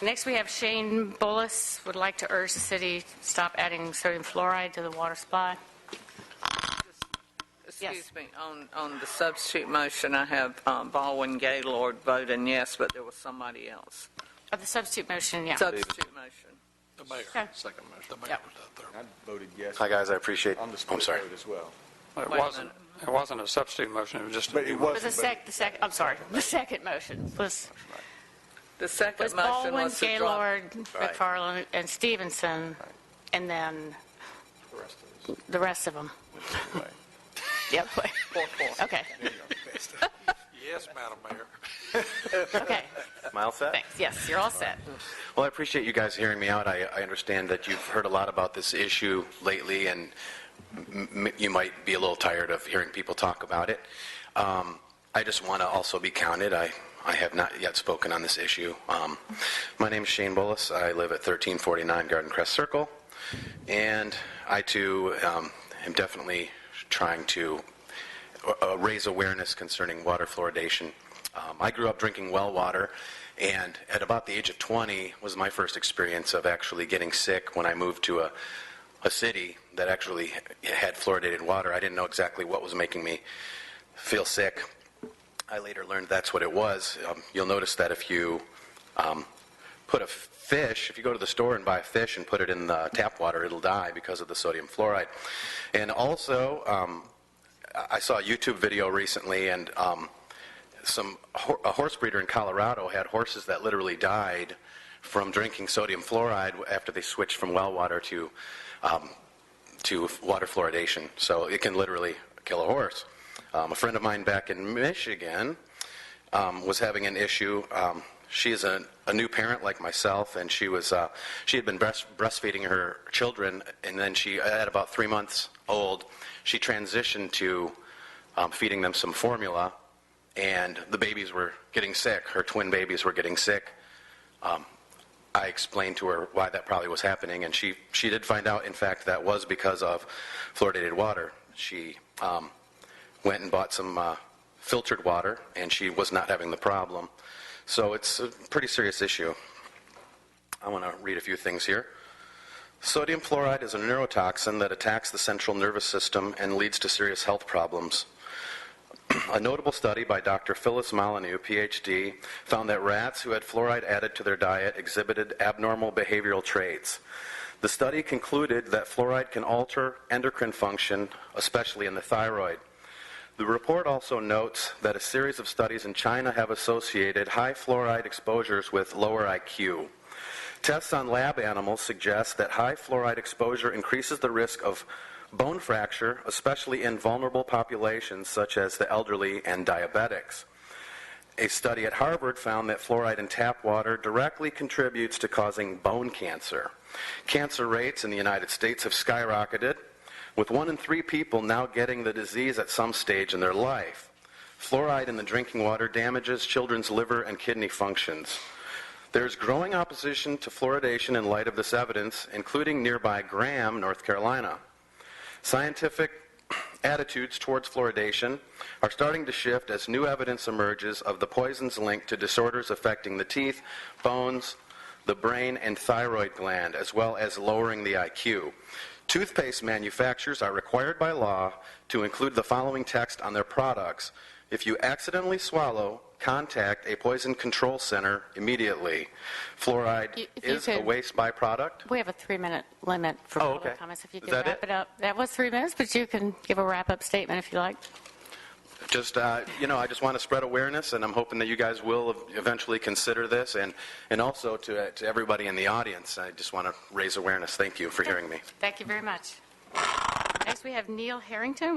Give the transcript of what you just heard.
Next, we have Shane Bullis would like to urge the city to stop adding sodium fluoride to the water supply. Excuse me, on the substitute motion, I have Baldwin Gaylord voting yes, but there was somebody else. The substitute motion, yeah. Substitute motion. The mayor, Okay. second motion. The mayor Yep. was up there. I voted yes. Hi, guys. I appreciate. On the I'm split sorry. vote as well. It Wait a wasn't. minute. It wasn't a substitute motion. It was just. But it It was wasn't. the second. I'm sorry. The second motion The second was motion Baldwin, was to drop. Gaylord, McFarland, and Stevenson, and then the rest of them. Yep. Okay. Yes, Madam Mayor. Okay. Am I all set? Thanks. Yes, you're all set. Well, I appreciate you guys hearing me out. I understand that you've heard a lot about this issue lately, and you might be a little tired of hearing people talk about it. I just want to also be counted. I have not yet spoken on this issue. My name is Shane Bullis. I live at 1349 Garden Crest Circle, and I, too, am definitely trying to raise awareness concerning water fluoridation. I grew up drinking well water, and at about the age of 20 was my first experience of actually getting sick when I moved to a city that actually had fluoridated water. I didn't know exactly what was making me feel sick. I later learned that's what it was. You'll notice that if you put a fish, if you go to the store and buy a fish and put it in the tap water, it'll die because of the sodium fluoride. And also, I saw a YouTube video recently, and a horse breeder in Colorado had horses that literally died from drinking sodium fluoride after they switched from well water to water fluoridation. So it can literally kill a horse. A friend of mine back in Michigan was having an issue. She is a new parent like myself, and she had been breastfeeding her children, and then at about 3 months old, she transitioned to feeding them some formula, and the babies were getting sick. Her twin babies were getting sick. I explained to her why that probably was happening, and she did find out, in fact, that was because of fluoridated water. She went and bought some filtered water, and she was not having the problem. So it's a pretty serious issue. I want to read a few things here. Sodium fluoride is a neurotoxin that attacks the central nervous system and leads to serious health problems. A notable study by Dr. Phyllis Molyneux, PhD, found that rats who had fluoride added to their diet exhibited abnormal behavioral traits. The study concluded that fluoride can alter endocrine function, especially in the thyroid. The report also notes that a series of studies in China have associated high fluoride exposures with lower IQ. Tests on lab animals suggest that high fluoride exposure increases the risk of bone fracture, especially in vulnerable populations such as the elderly and diabetics. A study at Harvard found that fluoride in tap water directly contributes to causing bone cancer. Cancer rates in the United States have skyrocketed, with 1 in 3 people now getting the disease at some stage in their life. Fluoride in the drinking water damages children's liver and kidney functions. There is growing opposition to fluoridation in light of this evidence, including nearby Graham, North Carolina. Scientific attitudes towards fluoridation are starting to shift as new evidence emerges of the poison's link to disorders affecting the teeth, bones, the brain, and thyroid gland, as well as lowering the IQ. Toothpaste manufacturers are required by law to include the following text on their products. If you accidentally swallow, contact a poison control center immediately. Fluoride is a waste byproduct. We have a 3-minute limit for public comments. If you could that wrap it up. That was 3 minutes, but you can give a wrap-up statement if you like. Just, I just want to spread awareness, and I'm hoping that you guys will eventually consider this, and also to everybody in the audience. I just want to raise awareness. Thank you for hearing me. Thank you very much. Next, we have Neil Harrington.